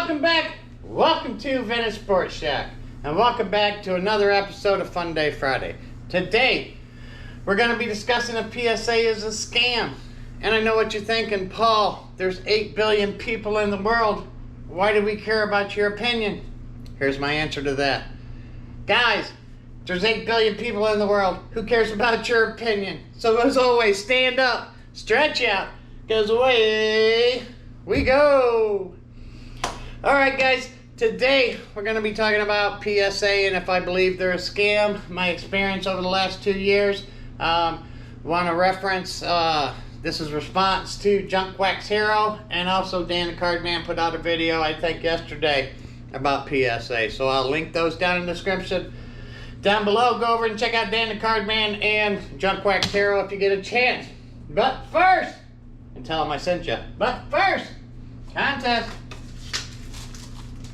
welcome back. Welcome to Vintage Sports Shack. And welcome back to another episode of Fun Day Friday. Today, we're going to be discussing if PSA is a scam. And I know what you're thinking, Paul, there's 8 billion people in the world. Why do we care about your opinion? Here's my answer to that. Guys, there's 8 billion people in the world. Who cares about your opinion? So as always, stand up, stretch out, because away we go. All right, guys, today we're going to be talking about PSA and if I believe they're a scam, my experience over the last 2 years. Want to reference, this is response to Junk Wax Hero, and also Dan the Cardman put out a video, I think yesterday, about PSA. So I'll link those down in the description. Down below, go over and check out Dan the Cardman and Junk Wax Hero if you get a chance. But first, and tell them I sent you. But first, contest.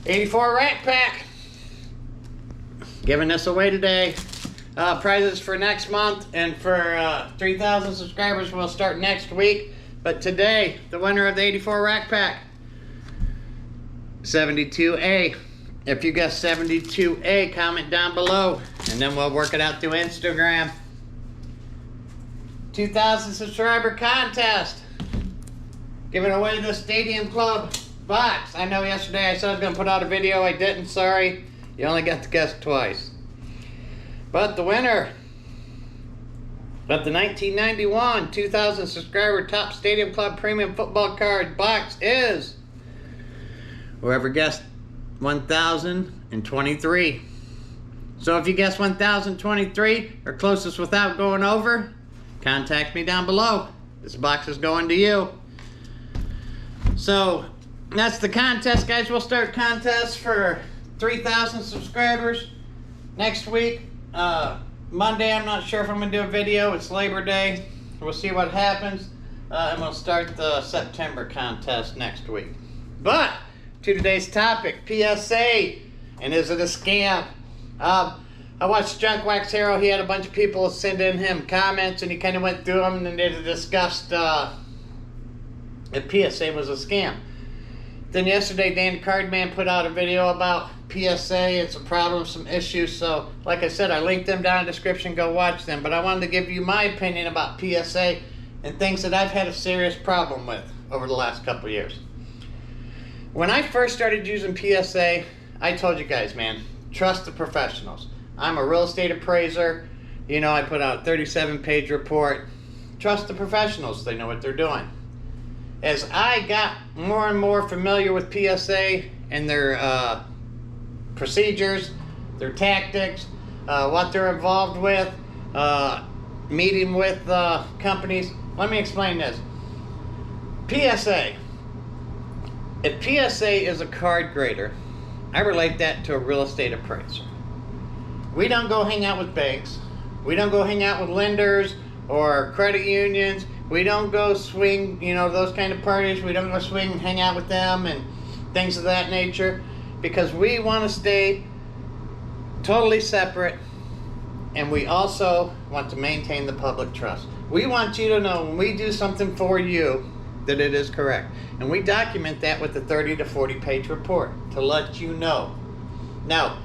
84 Rack Pack. Giving this away today. Prizes for next month, and for 3,000 subscribers will start next week. But today, the winner of the 84 Rack Pack, 72A. If you guess 72A, comment down below, and then we'll work it out through Instagram. 2,000 subscriber contest. Giving away the Stadium Club box. I know yesterday I said I was going to put out a video. I didn't, sorry. You only got to guess twice. But the winner of the 1991 2,000 subscriber top Stadium Club premium football card box is whoever guessed 1,023. So if you guess 1,023 or closest without going over, contact me down below. This box is going to you. So that's the contest, guys. We'll start contests for 3,000 subscribers next week. Monday, I'm not sure if I'm going to do a video. It's Labor Day. We'll see what happens. And we'll start the September contest next week. But to today's topic, PSA, and is it a scam? I watched Junk Wax Hero. He had a bunch of people send in him comments, and he kind of went through them, and then they discussed if PSA was a scam. Then yesterday, Dan the Cardman put out a video about PSA and some problems, some issues. So, like I said, I linked them down in the description. Go watch them. But I wanted to give you my opinion about PSA and things that I've had a serious problem with over the last couple of years. When I first started using PSA, I told you guys, man, trust the professionals. I'm a real estate appraiser. You know, I put out a 37-page report. Trust the professionals. They know what they're doing. As I got more and more familiar with PSA and their procedures, their tactics, what they're involved with, meeting with companies, let me explain this. PSA. If PSA is a card grader, I relate that to a real estate appraiser. We don't go hang out with banks. We don't go hang out with lenders or credit unions. We don't go swing, you know, those kind of parties. We don't go swing and hang out with them and things of that nature, because we want to stay totally separate, and we also want to maintain the public trust. We want you to know when we do something for you that it is correct. And we document that with a 30 to 40 page report to let you know. Now,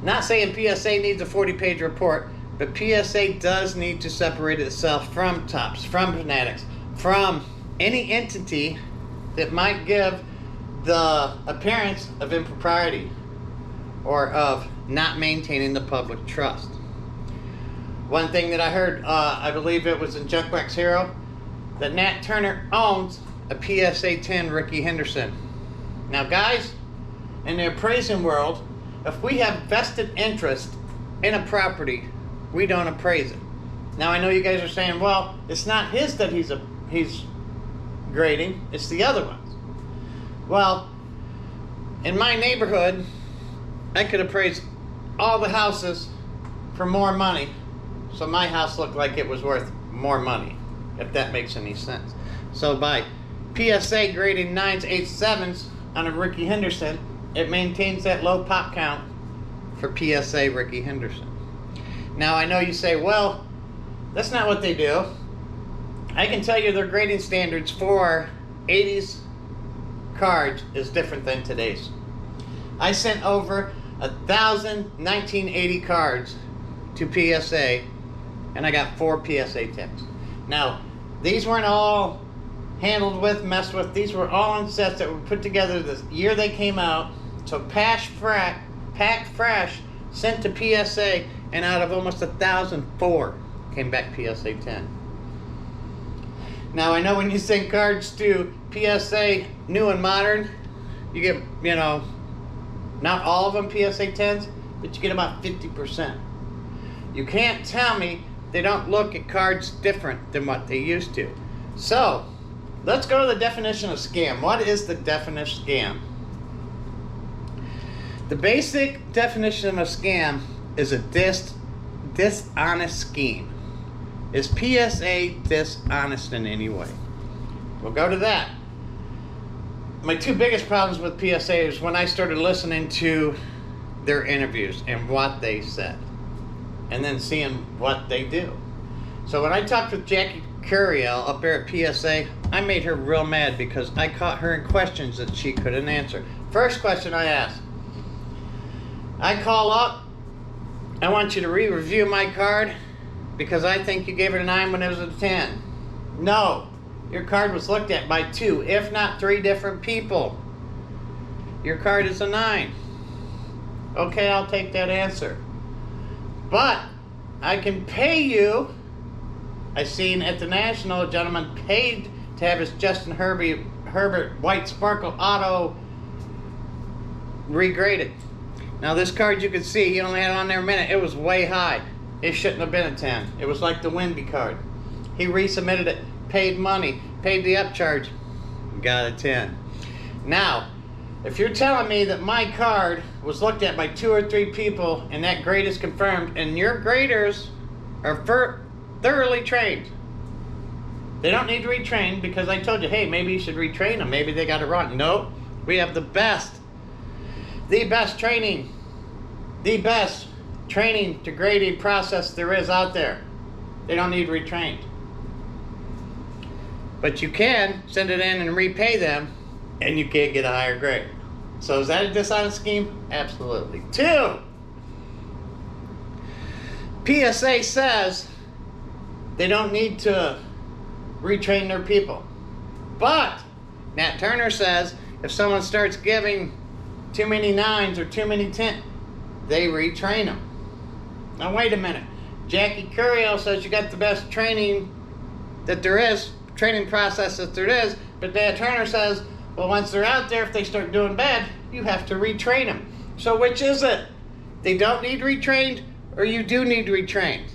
not saying PSA needs a 40-page report, but PSA does need to separate itself from Topps, from Fanatics, from any entity that might give the appearance of impropriety or of not maintaining the public trust. One thing that I heard, I believe it was in Junk Wax Hero, that Nat Turner owns a PSA 10 Ricky Henderson. Now guys, in the appraising world, if we have vested interest in a property, we don't appraise it. Now I know you guys are saying, well, it's not his that he's grading, it's the other ones. Well, in my neighborhood, I could appraise all the houses for more money, so my house looked like it was worth more money, if that makes any sense. So by PSA grading 9s, 8s, 7s on a Ricky Henderson, it maintains that low pop count for PSA Ricky Henderson. Now I know you say, well, that's not what they do. I can tell you their grading standards for 80s cards is different than today's. I sent over 1,000 1980 cards to PSA, and I got 4 PSA ticks. Now, these weren't all handled with, messed with. These were all in sets that were put together the year they came out. So packed fresh, sent to PSA, and out of almost 1,004 came back PSA 10. Now I know when you send cards to PSA new and modern, you get, you know, not all of them PSA 10s, but you get about 50%. You can't tell me they don't look at cards different than what they used to. So, let's go to the definition of scam. What is the definition of scam? The basic definition of a scam is a dishonest scheme. Is PSA dishonest in any way? We'll go to that. My 2 biggest problems with PSA is when I started listening to their interviews and what they said, and then seeing what they do. So when I talked with Jackie Curiel up there at PSA, I made her real mad because I caught her in questions that she couldn't answer. First question I asked, I call up, I want you to re-review my card because I think you gave it a 9 when it was a 10. No, your card was looked at by 2, if not 3 different people. Your card is a 9. Okay, I'll take that answer. But I can pay you. I seen at the National, a gentleman paid to have his Justin Herbert White Sparkle Auto regraded. Now this card, you can see he only had it on there a minute. It was way high. It shouldn't have been a 10. It was like the Wimby card. He resubmitted it, paid money, paid the upcharge, got a 10. Now, if you're telling me that my card was looked at by 2 or 3 people and that grade is confirmed, and your graders are thoroughly trained, they don't need to retrain because I told you, hey, maybe you should retrain them. Maybe they got it wrong. Nope. We have the best training, to grading process there is out there. They don't need retrained. But you can send it in and repay them, and you can't get a higher grade. So is that a dishonest scheme? Absolutely. 2, PSA says they don't need to retrain their people. But Nat Turner says if someone starts giving too many 9s or too many 10s, they retrain them. Now wait a minute. Jackie Curiel says you got the best training that there is, training process that there is, but Nat Turner says, well, once they're out there, if they start doing bad, you have to retrain them. So which is it? They don't need retrained, or you do need retrained?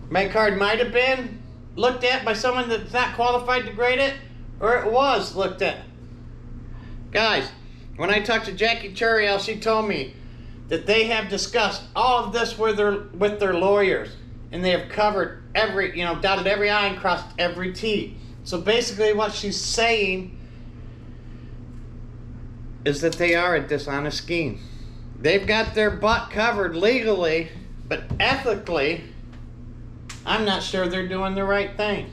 My card might have been looked at by someone that's not qualified to grade it, or it was looked at. Guys, when I talked to Jackie Curiel, she told me that they have discussed all of this with their lawyers, and they have covered every, dotted every I and crossed every T. So basically what she's saying is that they are a dishonest scheme. They've got their butt covered legally, but ethically, I'm not sure they're doing the right thing.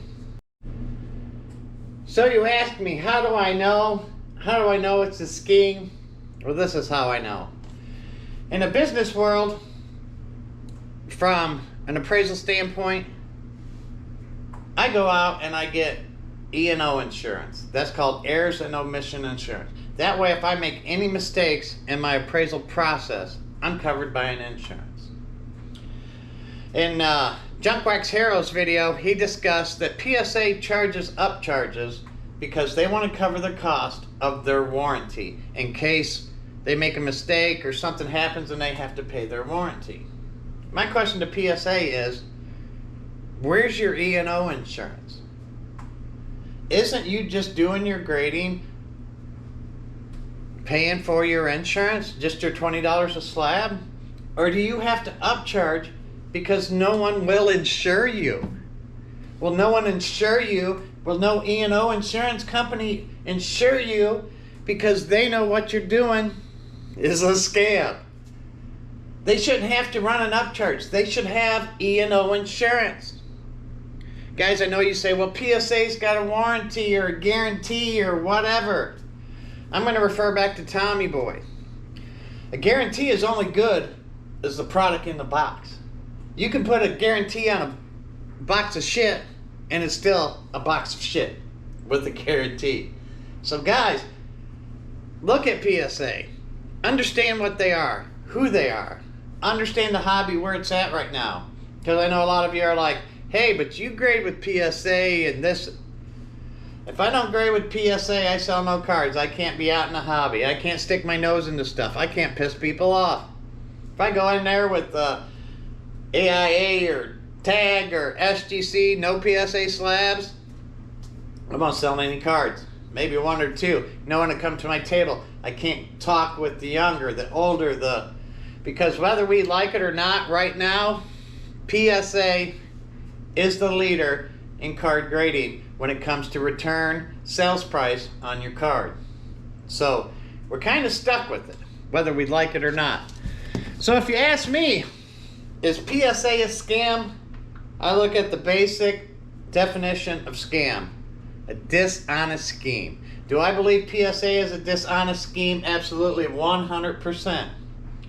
So you ask me, how do I know? How do I know it's a scheme? Well, this is how I know. In the business world, from an appraisal standpoint, I go out and I get E&O insurance. That's called errors and omission insurance. That way, if I make any mistakes in my appraisal process, I'm covered by an insurance. In Junkwax Hero's video, he discussed that PSA charges upcharges because they want to cover the cost of their warranty in case they make a mistake or something happens and they have to pay their warranty. My question to PSA is, where's your E&O insurance? Isn't you just doing your grading, paying for your insurance, just your $20 a slab? Or do you have to upcharge because no one will insure you? Will no one insure you? Will no E&O insurance company insure you because they know what you're doing is a scam? They shouldn't have to run an upcharge. They should have E&O insurance. Guys, I know you say, well, PSA's got a warranty or a guarantee or whatever. I'm going to refer back to Tommy Boy. A guarantee is only good as the product in the box. You can put a guarantee on a box of shit and it's still a box of shit with a guarantee. So guys, look at PSA. Understand what they are, who they are. Understand the hobby where it's at right now. Because I know a lot of you are like, hey, but you grade with PSA and this. If I don't grade with PSA, I sell no cards. I can't be out in the hobby. I can't stick my nose into stuff. I can't piss people off. If I go in there with AIA or TAG or SGC, no PSA slabs, I'm not selling any cards. Maybe one or two. No one to come to my table. I can't talk with the younger, the older, because whether we like it or not right now, PSA is the leader in card grading when it comes to return sales price on your card. So we're kind of stuck with it, whether we like it or not. So if you ask me, is PSA a scam? I look at the basic definition of scam. A dishonest scheme. Do I believe PSA is a dishonest scheme? Absolutely, 100%.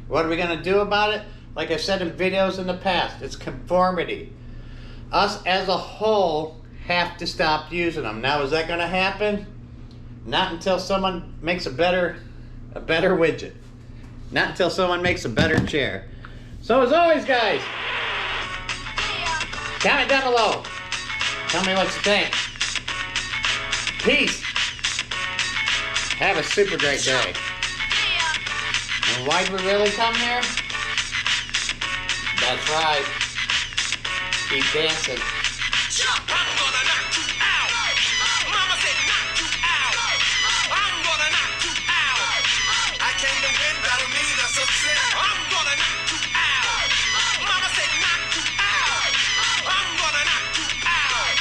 What are we going to do about it? Like I said in videos in the past, it's conformity. Us as a whole have to stop using them. Now, is that going to happen? Not until someone makes a better widget. Not until someone makes a better chair. So as always, guys, comment down below. Tell me what you think. Peace. Have a super great day. And why'd we really come here? That's right. Keep dancing. I'm gonna knock you out. Mama said knock you out. I'm gonna knock you out. I came to win, battle me, that's a sin. I'm gonna knock you out. Mama said knock you out. I'm gonna knock you out.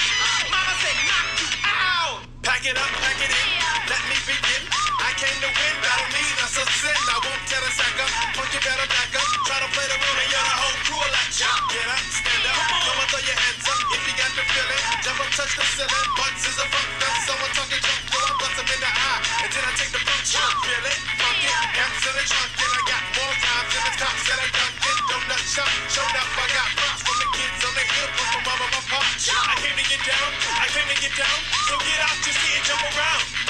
Mama said knock you out. Pack it up, pack it in. Let me begin. I came to win, battle me, that's a sin. I won't tell a sack up. Punk, you better back up. Try to play the role and you're the whole crew will let you. Get up, stand up. Come on, throw your hands up. If you got the feeling, jump up, touch the ceiling. Butts is a funk up. Someone talking junk, yo, I bust him in the eye. And then I take the funk shot. Feel it, funk it, amps in the trunk. And I got more rhymes than the cops that I dunked in. Don't nut shop, showed up, I got props from the kids on the hill, plus my mama, my pop. I came to get down, I came to get down. So get out your seat and jump around.